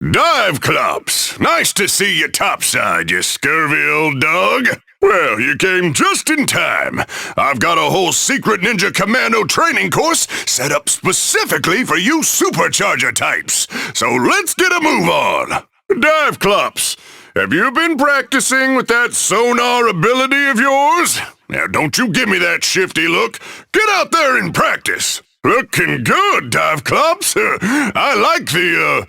Dive Clops! Nice to see you topside, you scurvy old dog. Well, you came just in time. I've got a whole secret ninja commando training course set up specifically for you supercharger types. So let's get a move on. Dive Clops, have you been practicing with that sonar ability of yours? Now, don't you give me that shifty look. Get out there and practice. Looking good, Dive Clops. I like the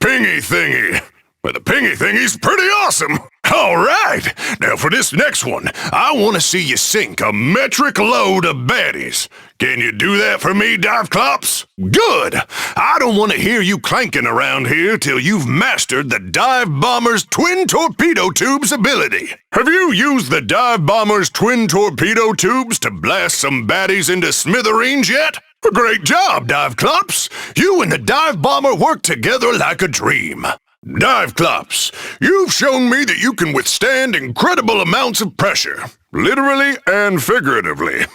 pingy thingy. Well, the pingy thingy's pretty awesome. All right, now for this next one, I want to see you sink a metric load of baddies. Can you do that for me, Dive Clops? Good. I don't want to hear you clanking around here till you've mastered the Dive Bomber's twin torpedo tubes ability. Have you used the Dive Bomber's twin torpedo tubes to blast some baddies into smithereens yet? Great job, Dive Clops. You and the Dive Bomber work together like a dream. Dive Clops, you've shown me that you can withstand incredible amounts of pressure, literally and figuratively.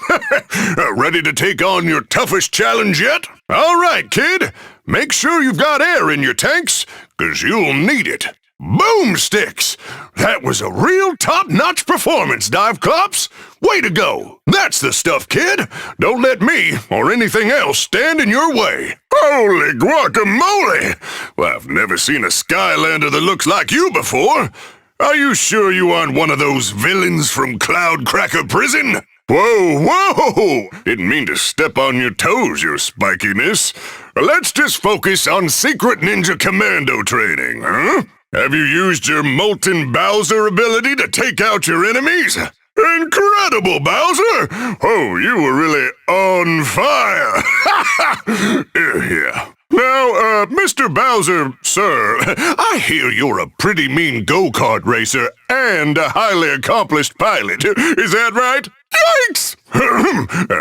Ready to take on your toughest challenge yet? All right, kid. Make sure you've got air in your tanks, 'cause you'll need it. Boomsticks! That was a real top-notch performance, Dive Clops. Way to go. That's the stuff, kid. Don't let me or anything else stand in your way. Holy guacamole! Well, I've never seen a Skylander that looks like you before. Are you sure you aren't one of those villains from Cloudcracker Prison? Whoa! Didn't mean to step on your toes, your spikiness. Let's just focus on Secret Ninja Commando training, huh? Have you used your Molten Bowser ability to take out your enemies? Incredible, Bowser! Oh, you were really on fire! Yeah. Now, Mr. Bowser, sir, I hear you're a pretty mean go-kart racer and a highly accomplished pilot. Is that right? Yikes!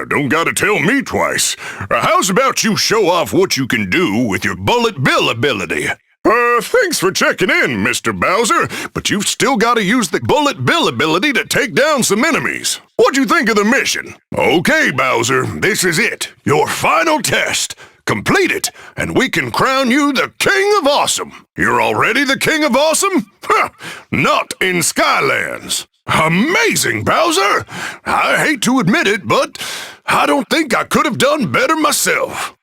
Don't gotta tell me twice. How's about you show off what you can do with your Bullet Bill ability? Thanks for checking in, Mr. Bowser, but you've still got to use the Bullet Bill ability to take down some enemies. What'd you think of the mission? Okay, Bowser, this is it. Your final test. Complete it, and we can crown you the King of Awesome. You're already the King of Awesome? Not in Skylands. Amazing, Bowser! I hate to admit it, but I don't think I could have done better myself.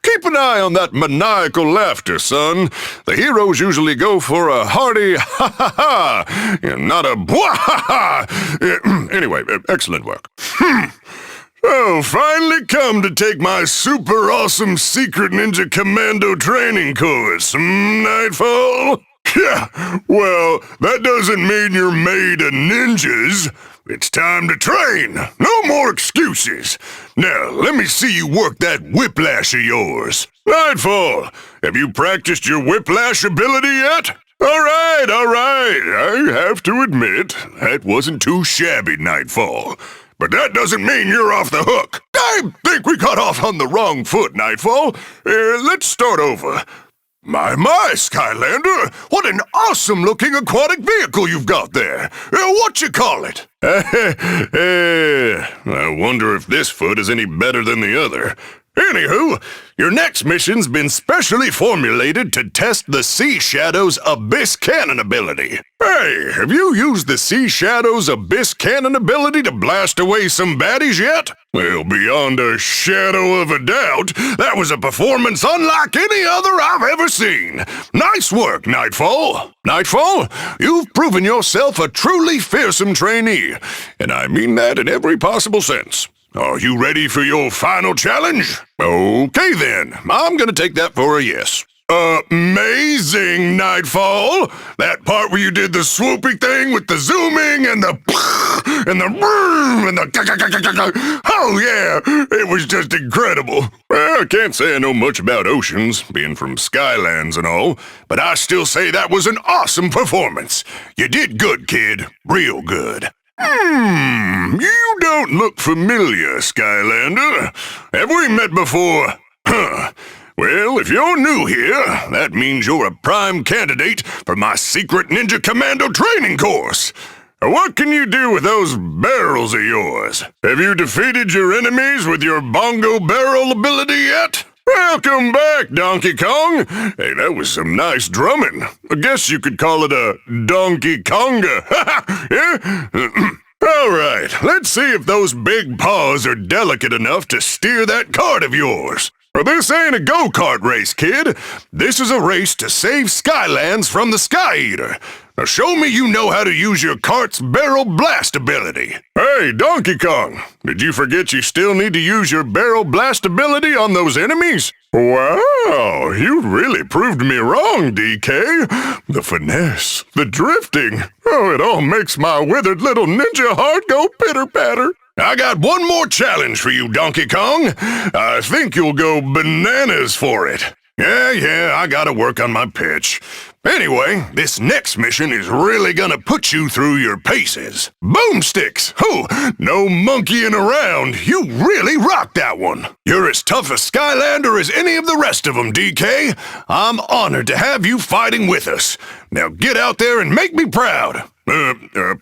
Keep an eye on that maniacal laughter, son. The heroes usually go for a hearty ha-ha-ha, not a bwah-ha-ha. Anyway, excellent work. Oh, finally come to take my super awesome Secret Ninja Commando training course, Nightfall? Yeah, well, that doesn't mean you're made of ninjas. It's time to train. No more excuses. Now, let me see you work that whiplash of yours. Nightfall, have you practiced your whiplash ability yet? All right. I have to admit, that wasn't too shabby, Nightfall. But that doesn't mean you're off the hook. I think we got off on the wrong foot, Nightfall. Let's start over. My, Skylander! What an awesome-looking aquatic vehicle you've got there! What you call it? I wonder if this foot is any better than the other. Anywho, your next mission's been specially formulated to test the Sea Shadow's Abyss Cannon ability. Hey, have you used the Sea Shadow's Abyss Cannon ability to blast away some baddies yet? Well, beyond a shadow of a doubt, that was a performance unlike any other I've ever seen. Nice work, Nightfall. Nightfall, you've proven yourself a truly fearsome trainee, and I mean that in every possible sense. Are you ready for your final challenge? Okay then, I'm gonna take that for a yes. Amazing, Nightfall! That part where you did the swoopy thing with the zooming and the oh yeah, it was just incredible. Well, I can't say I know much about oceans, being from Skylands and all, but I still say that was an awesome performance. You did good, kid. Real good. You don't look familiar, Skylander. Have we met before? Well, if you're new here, that means you're a prime candidate for my Secret Ninja Commando training course. What can you do with those barrels of yours? Have you defeated your enemies with your bongo barrel ability yet? Welcome back, Donkey Kong. Hey, that was some nice drumming. I guess you could call it a Donkey Konga. Yeah? All right, let's see if those big paws are delicate enough to steer that cart of yours. Well, this ain't a go-kart race, kid. This is a race to save Skylands from the Sky Eater. Now show me you know how to use your cart's barrel blast ability. Hey, Donkey Kong, did you forget you still need to use your barrel blast ability on those enemies? Wow, you really proved me wrong, DK. The finesse, the drifting. Oh, it all makes my withered little ninja heart go pitter-patter. I got one more challenge for you, Donkey Kong. I think you'll go bananas for it. Yeah, I gotta work on my pitch. Anyway, this next mission is really gonna put you through your paces. Boomsticks! Oh, no monkeying around. You really rocked that one. You're as tough a Skylander as any of the rest of them, DK. I'm honored to have you fighting with us. Now get out there and make me proud.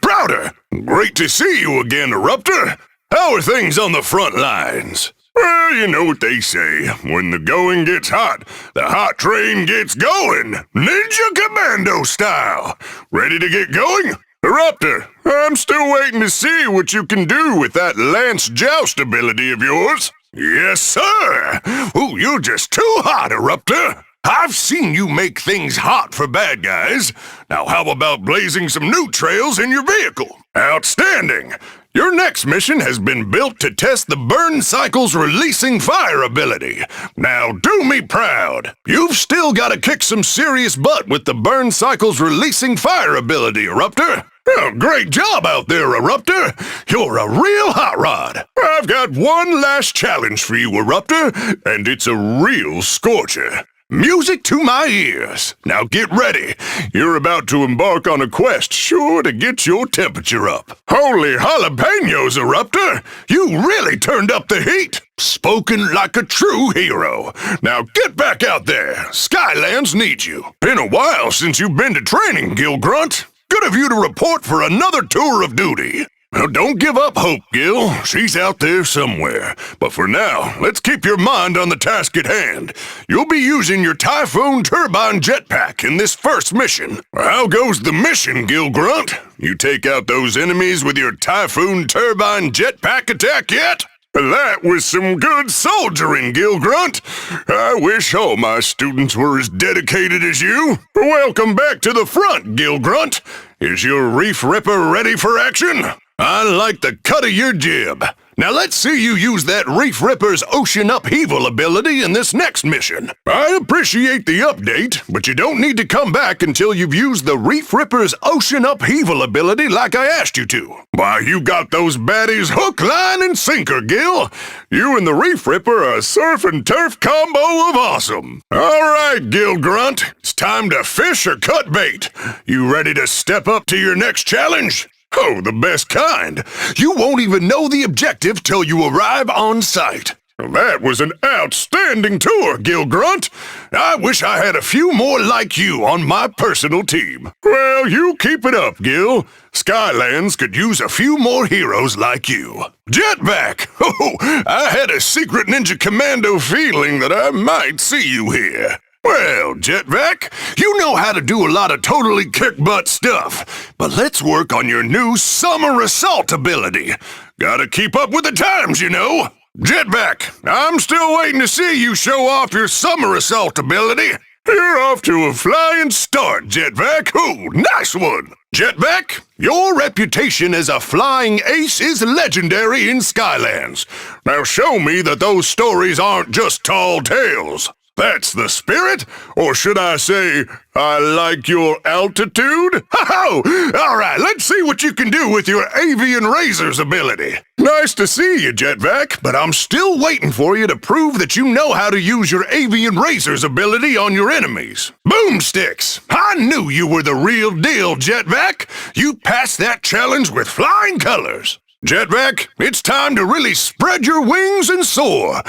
Prouder. Great to see you again, Eruptor. How are things on the front lines? Well, you know what they say. When the going gets hot, the hot train gets going. Ninja Commando style. Ready to get going? Eruptor, I'm still waiting to see what you can do with that Lance Joust ability of yours. Yes, sir. Ooh, you're just too hot, Eruptor. I've seen you make things hot for bad guys. Now how about blazing some new trails in your vehicle? Outstanding! Your next mission has been built to test the burn cycle's releasing fire ability. Now do me proud. You've still got to kick some serious butt with the burn cycle's releasing fire ability, Eruptor. Oh, great job out there, Eruptor. You're a real hot rod. I've got one last challenge for you, Eruptor, and it's a real scorcher. Music to my ears. Now get ready. You're about to embark on a quest sure to get your temperature up. Holy jalapenos, Eruptor! You really turned up the heat. Spoken like a true hero. Now get back out there. Skylands needs you. Been a while since you've been to training, Gil Grunt. Good of you to report for another tour of duty. Now, don't give up hope, Gil. She's out there somewhere. But for now, let's keep your mind on the task at hand. You'll be using your Typhoon Turbine Jetpack in this first mission. How goes the mission, Gil Grunt? You take out those enemies with your Typhoon Turbine Jetpack attack yet? That was some good soldiering, Gil Grunt. I wish all my students were as dedicated as you. Welcome back to the front, Gil Grunt. Is your Reef Ripper ready for action? I like the cut of your jib. Now let's see you use that Reef Ripper's ocean upheaval ability in this next mission. I appreciate the update, but you don't need to come back until you've used the Reef Ripper's ocean upheaval ability like I asked you to. Why, you got those baddies hook, line, and sinker, Gil. You and the Reef Ripper are a surf and turf combo of awesome. All right, Gil Grunt, it's time to fish or cut bait. You ready to step up to your next challenge? Oh, the best kind. You won't even know the objective till you arrive on site. That was an outstanding tour, Gil Grunt. I wish I had a few more like you on my personal team. Well, you keep it up, Gil. Skylands could use a few more heroes like you. Jetpack! Oh, I had a secret Ninja Commando feeling that I might see you here. Well, Jetpack, you know how to do a lot of totally kick-butt stuff, but let's work on your new Summer Assault ability. Gotta keep up with the times, you know. Jetpack, I'm still waiting to see you show off your Summer Assault ability. You're off to a flying start, Jetpack. Ooh, nice one. Jetpack, your reputation as a flying ace is legendary in Skylands. Now show me that those stories aren't just tall tales. That's the spirit? Or should I say, I like your altitude? Ho-ho! All right, let's see what you can do with your avian razors ability. Nice to see you, Jetpack, but I'm still waiting for you to prove that you know how to use your avian razors ability on your enemies. Boomsticks! I knew you were the real deal, Jetpack. You passed that challenge with flying colors. Jetpack, it's time to really spread your wings and soar.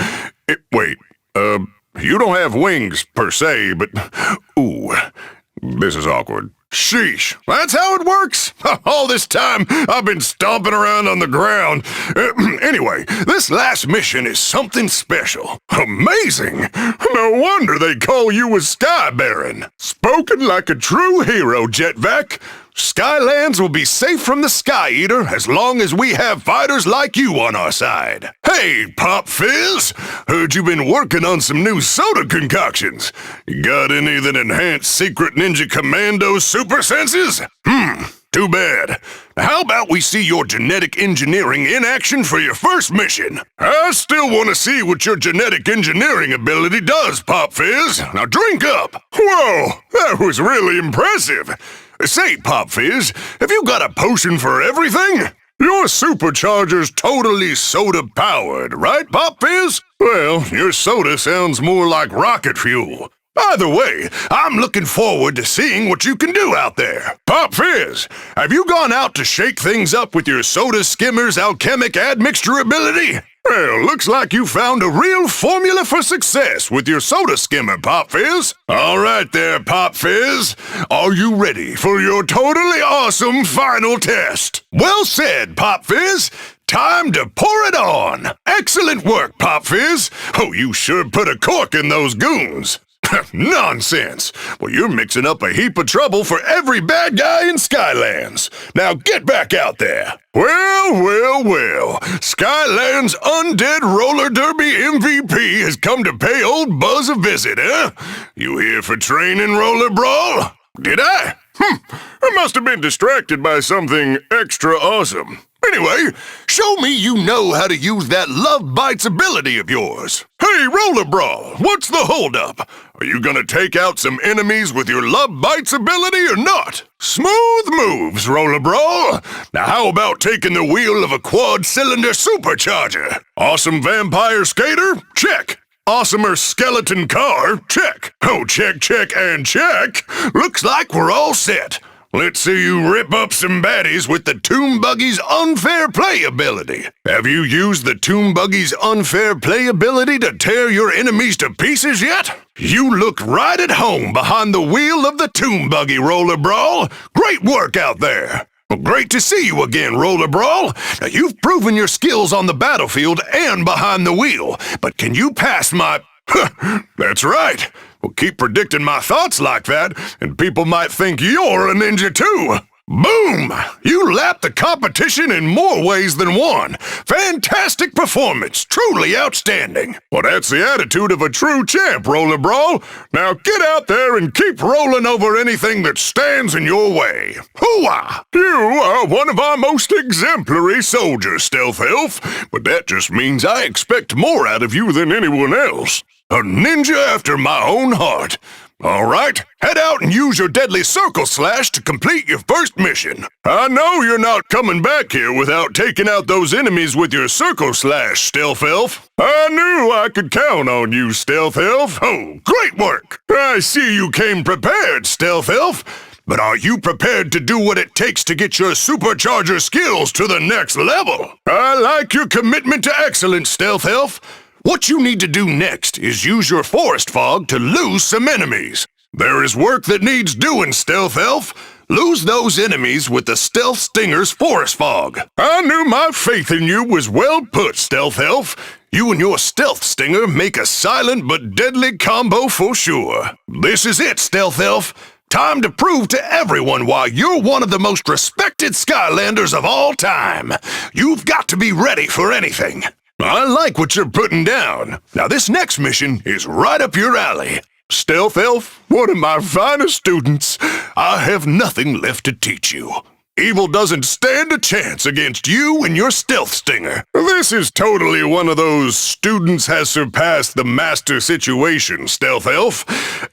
You don't have wings, per se, but... Ooh, this is awkward. Sheesh, that's how it works? All this time, I've been stomping around on the ground. Anyway, this last mission is something special. Amazing! No wonder they call you a Sky Baron. Spoken like a true hero, Jetvac. Skylands will be safe from the Sky Eater as long as we have fighters like you on our side. Hey, Pop Fizz! Heard you've been working on some new soda concoctions. You got any that enhance Secret Ninja Commando super senses? Too bad. How about we see your genetic engineering in action for your first mission? I still want to see what your genetic engineering ability does, Pop Fizz. Now drink up. Whoa, that was really impressive. Say, Pop Fizz, have you got a potion for everything? Your SuperCharger's totally soda-powered, right, Pop Fizz? Well, your soda sounds more like rocket fuel. Either way, I'm looking forward to seeing what you can do out there. Pop Fizz, have you gone out to shake things up with your Soda Skimmer's alchemic admixture ability? Well, looks like you found a real formula for success with your Soda Skimmer, Pop Fizz. All right there, Pop Fizz. Are you ready for your totally awesome final test? Well said, Pop Fizz. Time to pour it on. Excellent work, Pop Fizz. Oh, you sure put a cork in those goons. Nonsense! Well, you're mixing up a heap of trouble for every bad guy in Skylands. Now get back out there. Well. Skyland's Undead Roller Derby MVP has come to pay old Buzz a visit, huh? You here for training, Roller Brawl? Did I? I must have been distracted by something extra awesome. Anyway, show me you know how to use that Love Bites ability of yours. Hey, Roller Brawl, what's the holdup? Are you gonna take out some enemies with your Love Bites ability or not? Smooth moves, Roller Brawl. Now how about taking the wheel of a quad-cylinder supercharger? Awesome vampire skater? Check. Awesomer skeleton car? Check. Oh, check, and check. Looks like we're all set. Let's see you rip up some baddies with the Tomb Buggy's Unfair Play ability. Have you used the Tomb Buggy's Unfair Play ability to tear your enemies to pieces yet? You look right at home behind the wheel of the Tomb Buggy, Roller Brawl. Great work out there. Well, great to see you again, Roller Brawl. Now, you've proven your skills on the battlefield and behind the wheel, but can you pass my... That's right. Well, keep predicting my thoughts like that, and people might think you're a ninja too. Boom! You lapped the competition in more ways than one. Fantastic performance. Truly outstanding. Well, that's the attitude of a true champ, Roller Brawl. Now get out there and keep rolling over anything that stands in your way. Hooah! You are one of our most exemplary soldiers, Stealth Elf, but that just means I expect more out of you than anyone else. A ninja after my own heart. All right, head out and use your deadly circle slash to complete your first mission. I know you're not coming back here without taking out those enemies with your circle slash, Stealth Elf. I knew I could count on you, Stealth Elf. Oh, great work. I see you came prepared, Stealth Elf. But are you prepared to do what it takes to get your supercharger skills to the next level? I like your commitment to excellence, Stealth Elf. What you need to do next is use your forest fog to lose some enemies. There is work that needs doing, Stealth Elf. Lose those enemies with the Stealth Stinger's forest fog. I knew my faith in you was well put, Stealth Elf. You and your Stealth Stinger make a silent but deadly combo for sure. This is it, Stealth Elf. Time to prove to everyone why you're one of the most respected Skylanders of all time. You've got to be ready for anything. I like what you're putting down. Now this next mission is right up your alley. Stealth Elf, one of my finest students. I have nothing left to teach you. Evil doesn't stand a chance against you and your Stealth Stinger. This is totally one of those students has surpassed the master situation, Stealth Elf.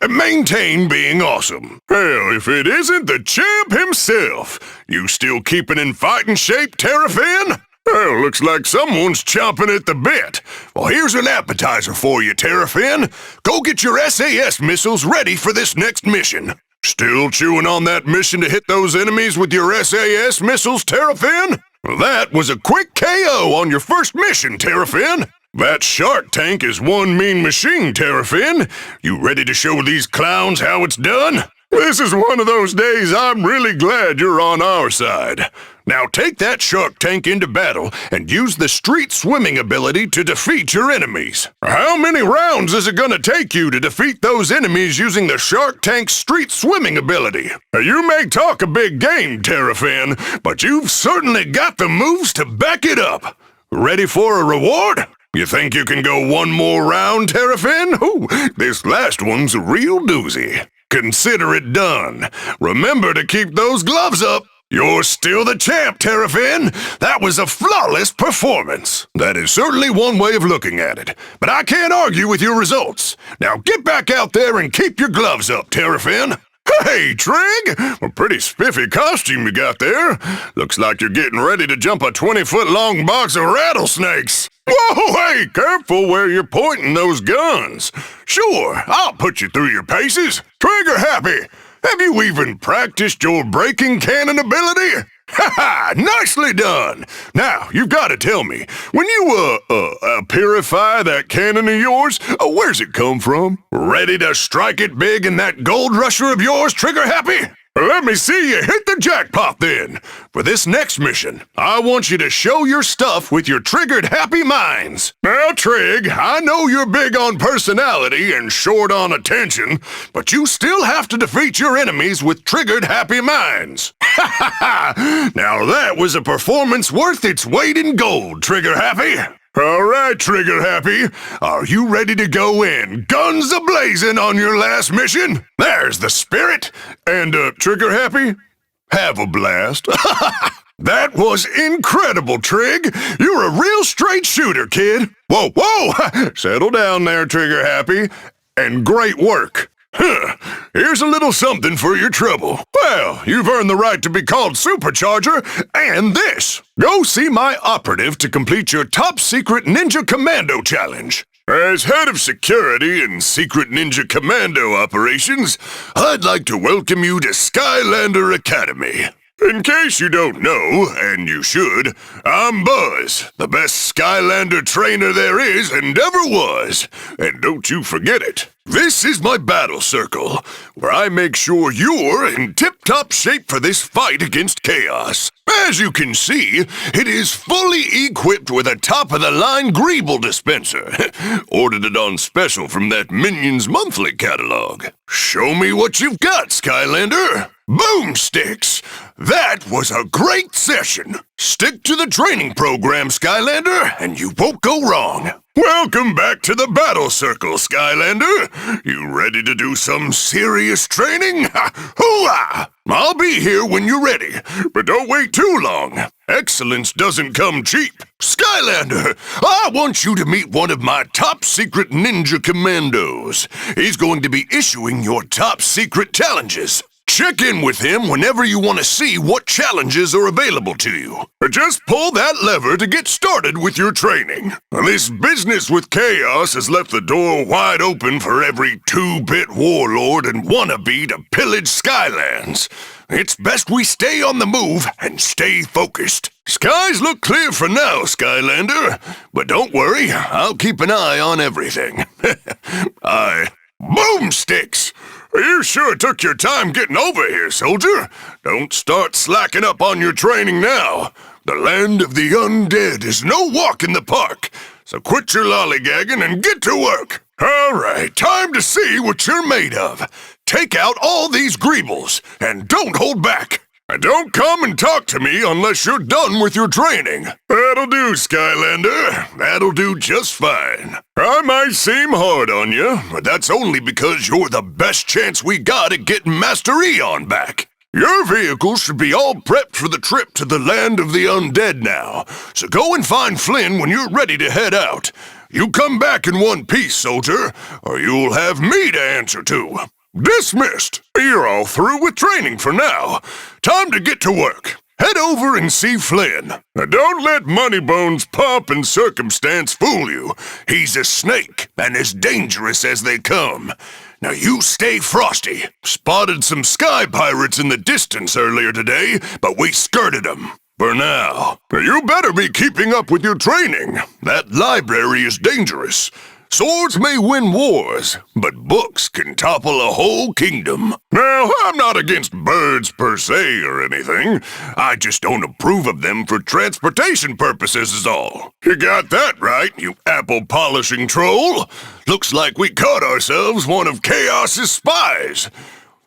Maintain being awesome. Hell, if it isn't the champ himself. You still keeping in fighting shape, Terrafin? Well, looks like someone's chomping at the bit. Well, here's an appetizer for you, Terrafin. Go get your SAS missiles ready for this next mission. Still chewing on that mission to hit those enemies with your SAS missiles, Terrafin? Well, that was a quick KO on your first mission, Terrafin. That shark tank is one mean machine, Terrafin. You ready to show these clowns how it's done? This is one of those days I'm really glad you're on our side. Now take that shark tank into battle and use the street swimming ability to defeat your enemies. How many rounds is it gonna take you to defeat those enemies using the shark tank's street swimming ability? You may talk a big game, Terrafin, but you've certainly got the moves to back it up. Ready for a reward? You think you can go one more round, Terrafin? Ooh, this last one's a real doozy. Consider it done. Remember to keep those gloves up. You're still the champ, Terrafin. That was a flawless performance. That is certainly one way of looking at it, but I can't argue with your results. Now get back out there and keep your gloves up, Terrafin. Hey, Trig! A pretty spiffy costume you got there. Looks like you're getting ready to jump a 20-foot-long box of rattlesnakes. Whoa, hey, careful where you're pointing those guns. Sure, I'll put you through your paces. Trigger happy. Have you even practiced your breaking cannon ability? Ha-ha! Nicely done! Now, you've got to tell me, when you, purify that cannon of yours, where's it come from? Ready to strike it big in that gold rusher of yours, Trigger Happy? Let me see you hit the jackpot then. For this next mission, I want you to show your stuff with your triggered happy minds. Now, Trig, I know you're big on personality and short on attention, but you still have to defeat your enemies with triggered happy minds. Ha ha ha! Now that was a performance worth its weight in gold, Trigger Happy. All right, Trigger Happy. Are you ready to go in, guns a-blazing on your last mission? There's the spirit. And, Trigger Happy, have a blast. That was incredible, Trig. You're a real straight shooter, kid. Whoa, whoa! Settle down there, Trigger Happy. And great work. Huh. Here's a little something for your trouble. Well, you've earned the right to be called Supercharger, and this. Go see my operative to complete your top secret Ninja Commando challenge. As head of security and secret Ninja Commando operations, I'd like to welcome you to Skylander Academy. In case you don't know, and you should, I'm Buzz, the best Skylander trainer there is and ever was. And don't you forget it. This is my battle circle, where I make sure you're in tip-top shape for this fight against chaos. As you can see, it is fully equipped with a top-of-the-line Greeble dispenser. Ordered it on special from that Minions Monthly catalog. Show me what you've got, Skylander. Boomsticks! That was a great session. Stick to the training program, Skylander, and you won't go wrong. Welcome back to the battle circle, Skylander. You ready to do some serious training? Hooah! I'll be here when you're ready, but don't wait too long. Excellence doesn't come cheap. Skylander, I want you to meet one of my top secret ninja commandos. He's going to be issuing your top secret challenges. Check in with him whenever you want to see what challenges are available to you. Just pull that lever to get started with your training. This business with chaos has left the door wide open for every two-bit warlord and wannabe to pillage Skylands. It's best we stay on the move and stay focused. Skies look clear for now, Skylander. But don't worry, I'll keep an eye on everything. Boomsticks! You sure took your time getting over here, soldier. Don't start slacking up on your training now. The land of the undead is no walk in the park. So quit your lollygagging and get to work. All right, time to see what you're made of. Take out all these Greebles, and don't hold back. Don't come and talk to me unless you're done with your training. That'll do, Skylander. That'll do just fine. I might seem hard on you, but that's only because you're the best chance we got at getting Master Eon back. Your vehicle should be all prepped for the trip to the land of the undead now, so go and find Flynn when you're ready to head out. You come back in one piece, soldier, or you'll have me to answer to. Dismissed. You're all through with training for now. Time to get to work. Head over and see Flynn. Now don't let Moneybones' pomp and circumstance fool you. He's a snake and as dangerous as they come. Now you stay frosty. Spotted some sky pirates in the distance earlier today, but we skirted them. For now. You better be keeping up with your training. That library is dangerous. Swords may win wars, but books can topple a whole kingdom. Now, I'm not against birds per se or anything. I just don't approve of them for transportation purposes is all. You got that right, you apple-polishing troll. Looks like we caught ourselves one of Chaos's spies.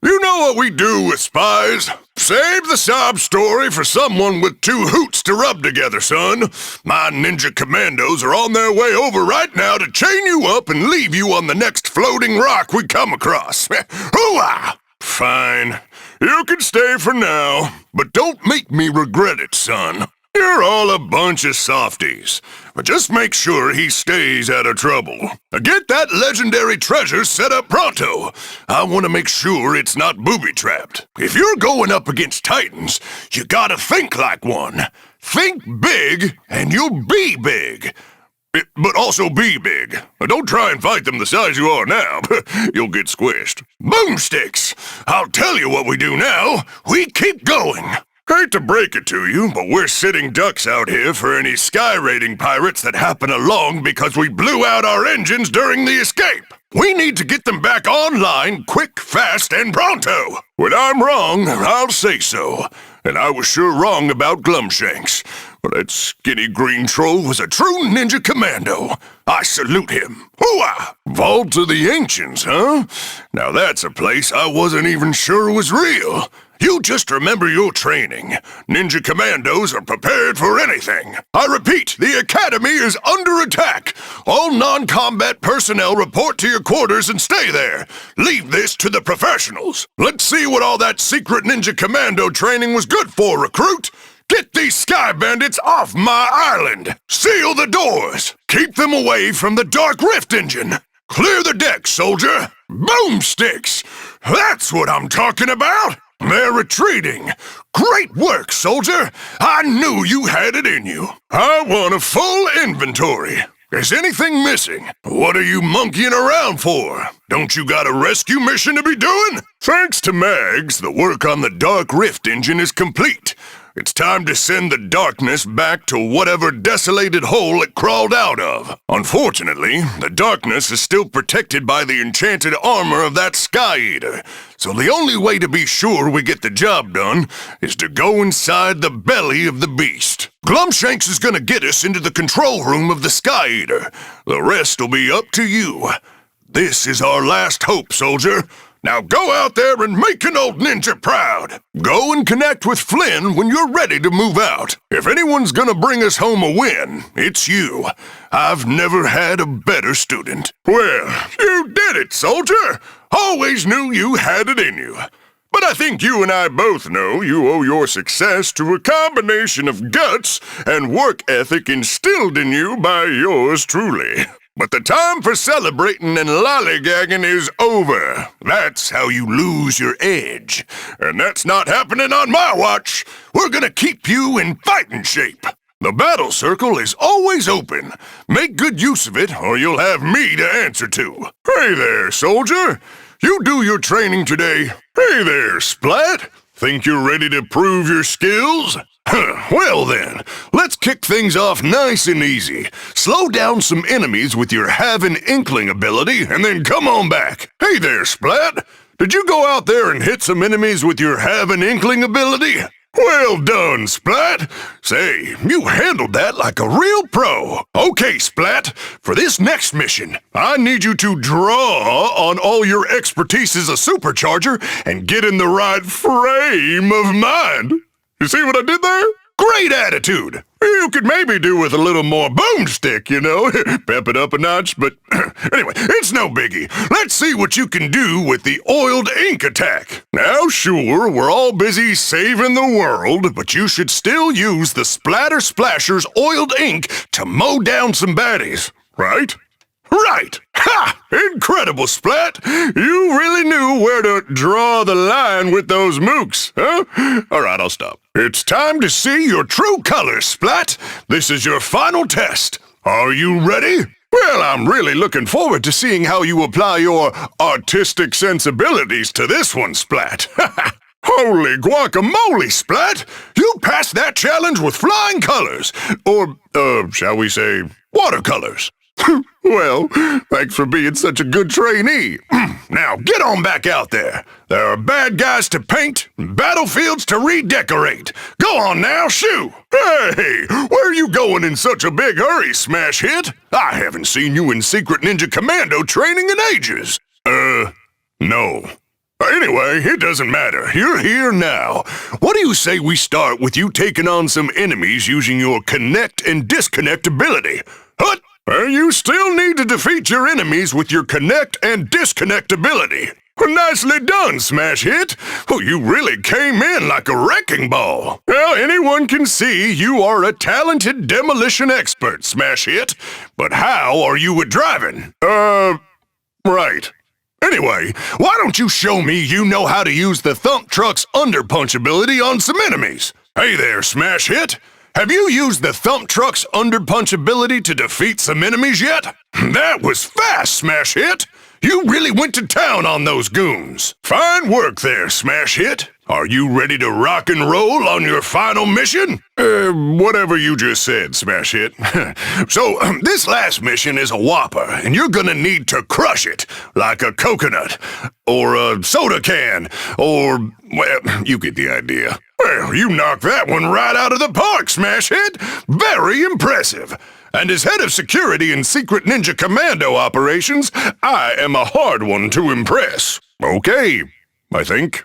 You know what we do with spies? Save the sob story for someone with two hoots to rub together, son. My ninja commandos are on their way over right now to chain you up and leave you on the next floating rock we come across. Hooah! Fine. You can stay for now, but don't make me regret it, son. You're all a bunch of softies, but just make sure he stays out of trouble. Get that legendary treasure set up pronto. I want to make sure it's not booby-trapped. If you're going up against Titans, you gotta think like one. Think big, and you'll be big. But also be big. Don't try and fight them the size you are now. You'll get squished. Boomsticks! I'll tell you what we do now. We keep going. Hate to break it to you, but we're sitting ducks out here for any sky raiding pirates that happen along because we blew out our engines during the escape. We need to get them back online quick, fast, and pronto. When I'm wrong, I'll say so. And I was sure wrong about Glumshanks. But that skinny green troll was a true ninja commando. I salute him. Hooah! Vault of the Ancients, huh? Now that's a place I wasn't even sure was real. You just remember your training. Ninja commandos are prepared for anything. I repeat, the academy is under attack. All non-combat personnel report to your quarters and stay there. Leave this to the professionals. Let's see what all that secret ninja commando training was good for, recruit. Get these sky bandits off my island. Seal the doors. Keep them away from the Dark Rift engine. Clear the deck, soldier. Boomsticks. That's what I'm talking about. They're retreating. Great work, soldier. I knew you had it in you. I want a full inventory. Is anything missing? What are you monkeying around for? Don't you got a rescue mission to be doing? Thanks to Mags, the work on the Dark Rift engine is complete. It's time to send the darkness back to whatever desolated hole it crawled out of. Unfortunately, the darkness is still protected by the enchanted armor of that Sky Eater, so the only way to be sure we get the job done is to go inside the belly of the beast. Glumshanks is gonna get us into the control room of the Sky Eater. The rest will be up to you. This is our last hope, soldier. Now go out there and make an old ninja proud. Go and connect with Flynn when you're ready to move out. If anyone's gonna bring us home a win, it's you. I've never had a better student. Well, you did it, soldier. Always knew you had it in you. But I think you and I both know you owe your success to a combination of guts and work ethic instilled in you by yours truly. But the time for celebrating and lollygagging is over. That's how you lose your edge. And that's not happening on my watch. We're gonna keep you in fighting shape. The battle circle is always open. Make good use of it, or you'll have me to answer to. Hey there, soldier. You do your training today. Hey there, Splat. Think you're ready to prove your skills? Well then, let's kick things off nice and easy. Slow down some enemies with your Have an Inkling ability, and then come on back. Hey there, Splat. Did you go out there and hit some enemies with your Have an Inkling ability? Well done, Splat. Say, you handled that like a real pro. Okay, Splat, for this next mission, I need you to draw on all your expertise as a supercharger and get in the right frame of mind. You see what I did there? Great attitude. You could maybe do with a little more boomstick, you know. Pep it up a notch, but anyway, it's no biggie. Let's see what you can do with the oiled ink attack. Now, sure, we're all busy saving the world, but you should still use the Splatter Splasher's oiled ink to mow down some baddies, right? Right! Ha! Incredible, Splat! You really knew where to draw the line with those mooks, huh? All right, I'll stop. It's time to see your true colors, Splat. This is your final test. Are you ready? Well, I'm really looking forward to seeing how you apply your artistic sensibilities to this one, Splat. Holy guacamole, Splat! You passed that challenge with flying colors. Or, shall we say, watercolors. Well, thanks for being such a good trainee. Now, get on back out there. There are bad guys to paint, battlefields to redecorate. Go on now, shoo! Hey, where are you going in such a big hurry, Smash Hit? I haven't seen you in Secret Ninja Commando training in ages. No. Anyway, it doesn't matter. You're here now. What do you say we start with you taking on some enemies using your connect and disconnect ability? Hut! You still need to defeat your enemies with your connect and disconnect ability. Nicely done, Smash Hit. Oh, you really came in like a wrecking ball. Well, anyone can see you are a talented demolition expert, Smash Hit. But how are you at driving? Right. Anyway, why don't you show me you know how to use the Thump Truck's Underpunch ability on some enemies? Hey there, Smash Hit. Have you used the Thump Truck's Underpunch ability to defeat some enemies yet? That was fast, Smash Hit! You really went to town on those goons. Fine work there, Smash Hit. Are you ready to rock and roll on your final mission? Whatever you just said, Smash Hit. So, this last mission is a whopper, and you're gonna need to crush it, like a coconut, or a soda can, or, well, you get the idea. Well, you knocked that one right out of the park, Smash Hit. Very impressive. And as head of security in Secret Ninja Commando operations, I am a hard one to impress. Okay, I think.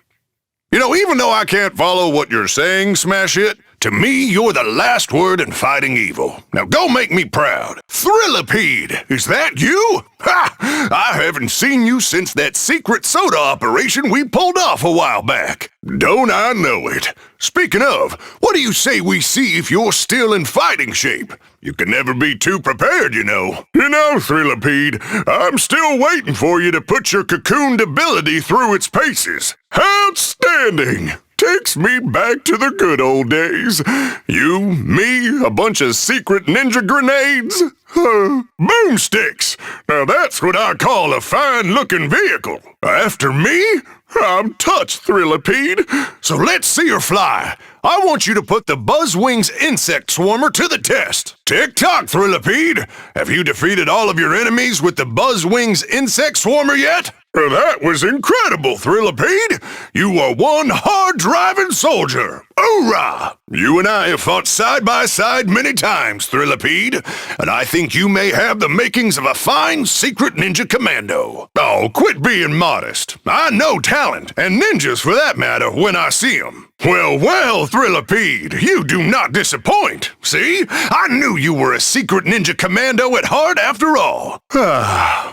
You know, even though I can't follow what you're saying, Smash Hit, to me, you're the last word in fighting evil. Now go make me proud. Thrillipede, is that you? Ha! I haven't seen you since that secret soda operation we pulled off a while back. Don't I know it? Speaking of, what do you say we see if you're still in fighting shape? You can never be too prepared, you know. You know, Thrillipede, I'm still waiting for you to put your cocooned ability through its paces. Outstanding! Takes me back to the good old days. You, me, a bunch of secret ninja grenades. Boomsticks! Now that's what I call a fine-looking vehicle. After me? I'm touched, Thrillipede. So let's see her fly. I want you to put the Buzzwings Insect Swarmer to the test. Tick-tock, Thrillipede. Have you defeated all of your enemies with the Buzzwings Insect Swarmer yet? That was incredible, Thrillipede. You are one hard-driving soldier. Hoorah! You and I have fought side by side many times, Thrillipede, and I think you may have the makings of a fine secret ninja commando. Oh, quit being modest. I know talent, and ninjas for that matter, when I see them. Well, Thrillipede, you do not disappoint. See? I knew you were a secret ninja commando at heart after all.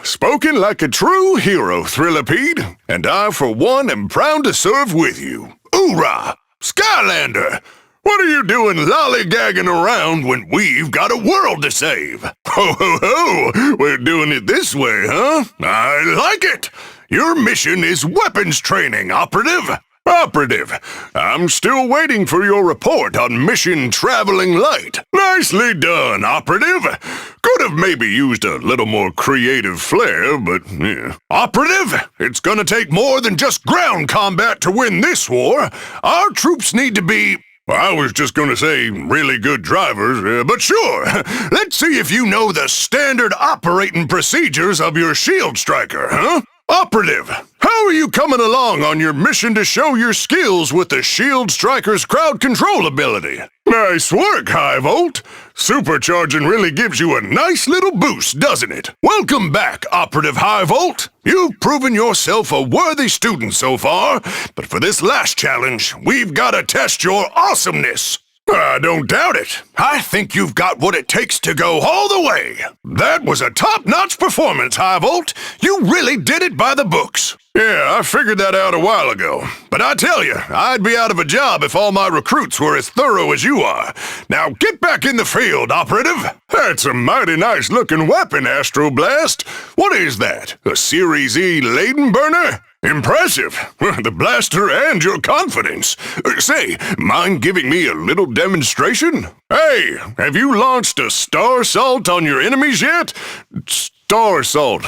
Spoken like a true hero, Thrillipede, and I for one am proud to serve with you. Hoorah! Skylander! What are you doing lollygagging around when we've got a world to save? Ho, ho, ho! We're doing it this way, huh? I like it! Your mission is weapons training, Operative. Operative, I'm still waiting for your report on Mission Traveling Light. Nicely done, Operative. Could have maybe used a little more creative flair, but yeah. Operative, it's gonna take more than just ground combat to win this war. Our troops need to be... I was just gonna say really good drivers, but sure. Let's see if you know the standard operating procedures of your shield striker, huh? Operative, how are you coming along on your mission to show your skills with the Shield Striker's crowd control ability? Nice work, High Volt. Supercharging really gives you a nice little boost, doesn't it? Welcome back, Operative High Volt. You've proven yourself a worthy student so far, but for this last challenge, we've got to test your awesomeness. I don't doubt it. I think you've got what it takes to go all the way. That was a top-notch performance, High Volt. You really did it by the books. Yeah, I figured that out a while ago. But I tell you, I'd be out of a job if all my recruits were as thorough as you are. Now get back in the field, Operative. That's a mighty nice-looking weapon, Astroblast. What is that? A Series E Laden Burner? Impressive. The blaster and your confidence. Say, mind giving me a little demonstration? Hey, have you launched a Star Salt on your enemies yet? Star Salt.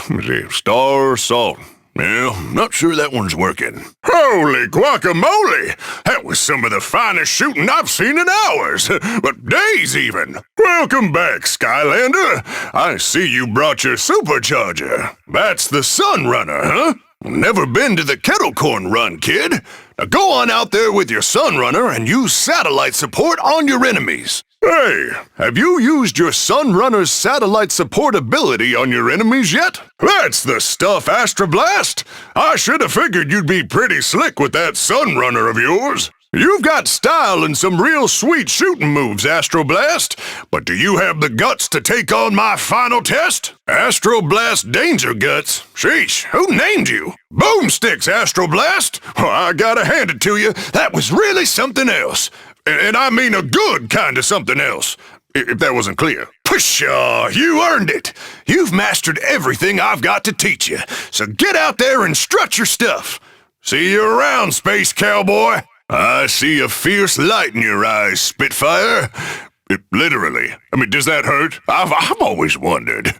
Star Salt. Well, not sure that one's working. Holy guacamole! That was some of the finest shooting I've seen in hours, but days even. Welcome back, Skylander. I see you brought your supercharger. That's the Sunrunner, huh? Never been to the Kettlecorn Run, kid. Now go on out there with your Sunrunner and use satellite support on your enemies. Hey, have you used your Sunrunner's satellite support ability on your enemies yet? That's the stuff, Astroblast! I should have figured you'd be pretty slick with that Sunrunner of yours. You've got style and some real sweet shooting moves, Astroblast, but do you have the guts to take on my final test? Astroblast Danger Guts? Sheesh, who named you? Boomsticks, Astroblast! Oh, I gotta hand it to you, that was really something else. And I mean a good kind of something else, if that wasn't clear. Pshaw, you earned it. You've mastered everything I've got to teach you, so get out there and strut your stuff. See you around, Space Cowboy. I see a fierce light in your eyes, Spitfire. Literally. I mean, does that hurt? I've always wondered.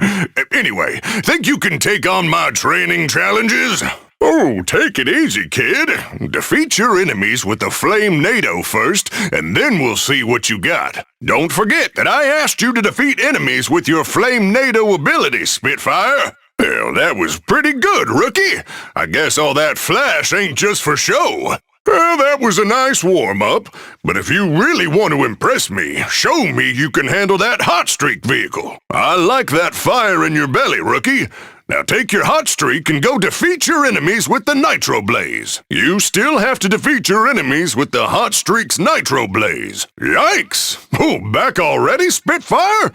Anyway, think you can take on my training challenges? Oh, take it easy, kid. Defeat your enemies with the Flame NATO first, and then we'll see what you got. Don't forget that I asked you to defeat enemies with your Flame NATO ability, Spitfire. Well, that was pretty good, rookie. I guess all that flash ain't just for show. Well, that was a nice warm-up, but if you really want to impress me, show me you can handle that hot streak vehicle. I like that fire in your belly, rookie. Now take your hot streak and go defeat your enemies with the Nitro Blaze. You still have to defeat your enemies with the hot streak's Nitro Blaze. Yikes! Oh, back already, Spitfire?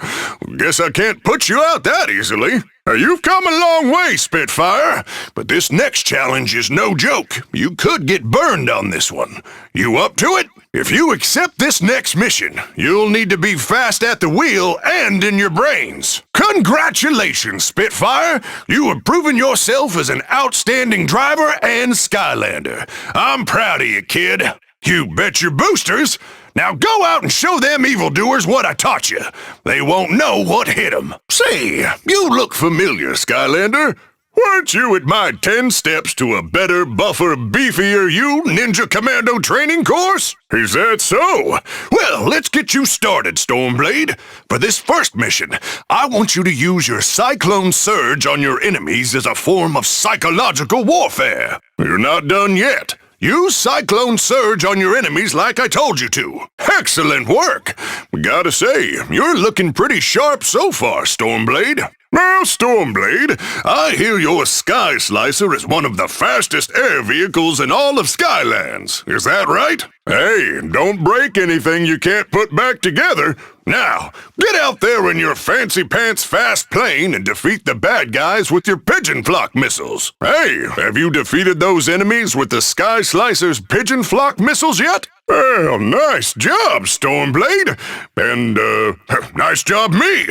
Guess I can't put you out that easily. You've come a long way, Spitfire, but this next challenge is no joke. You could get burned on this one. You up to it? If you accept this next mission, you'll need to be fast at the wheel and in your brains. Congratulations, Spitfire! You have proven yourself as an outstanding driver and Skylander. I'm proud of you, kid. You bet your boosters. Now go out and show them evildoers what I taught you. They won't know what hit them. Say, you look familiar, Skylander. Weren't you at my 10 steps to a better, buffer, beefier you Ninja Commando training course? Is that so? Well, let's get you started, Stormblade. For this first mission, I want you to use your Cyclone Surge on your enemies as a form of psychological warfare. You're not done yet. Use Cyclone Surge on your enemies like I told you to. Excellent work. Gotta say, you're looking pretty sharp so far, Stormblade. Well, Stormblade, I hear your Sky Slicer is one of the fastest air vehicles in all of Skylands. Is that right? Hey, don't break anything you can't put back together. Now, get out there in your fancy-pants fast plane and defeat the bad guys with your Pigeon Flock missiles. Hey, have you defeated those enemies with the Sky Slicer's Pigeon Flock missiles yet? Well, nice job, Stormblade. And, nice job me.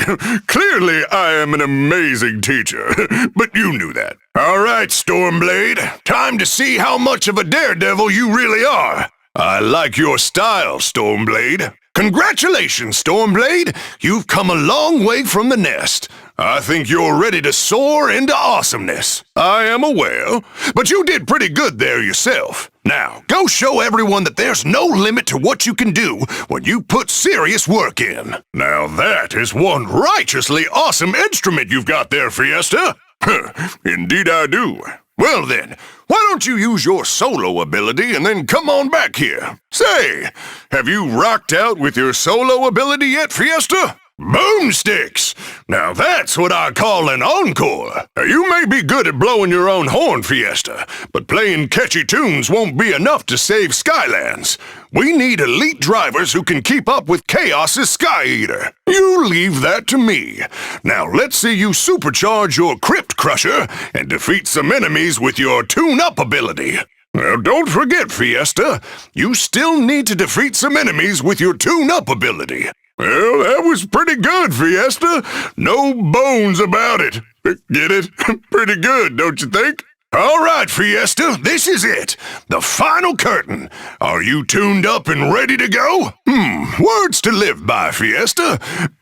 Clearly, I am an amazing teacher, but you knew that. All right, Stormblade, time to see how much of a daredevil you really are. I like your style, Stormblade. Congratulations, Stormblade! You've come a long way from the nest. I think you're ready to soar into awesomeness. I am aware, but you did pretty good there yourself. Now, go show everyone that there's no limit to what you can do when you put serious work in. Now that is one righteously awesome instrument you've got there, Fiesta. Indeed I do. Well then, why don't you use your solo ability and then come on back here? Say, have you rocked out with your solo ability yet, Fiesta? Boomsticks! Now that's what I call an encore. You may be good at blowing your own horn, Fiesta, but playing catchy tunes won't be enough to save Skylands. We need elite drivers who can keep up with Chaos's Sky Eater. You leave that to me. Now let's see you supercharge your Crypt Crusher and defeat some enemies with your tune-up ability. Now don't forget, Fiesta, you still need to defeat some enemies with your tune-up ability. Well, that was pretty good, Fiesta. No bones about it. Get it? Pretty good, don't you think? All right, Fiesta, this is it. The final curtain. Are you tuned up and ready to go? Words to live by, Fiesta.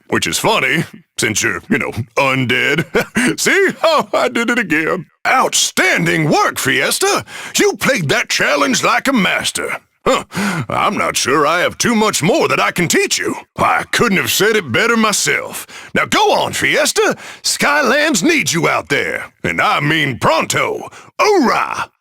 Which is funny, since you're, undead. See? Oh, I did it again. Outstanding work, Fiesta! You played that challenge like a master. Huh, I'm not sure I have too much more that I can teach you. I couldn't have said it better myself. Now go on, Fiesta! Skylands needs you out there. And I mean pronto. Hoorah!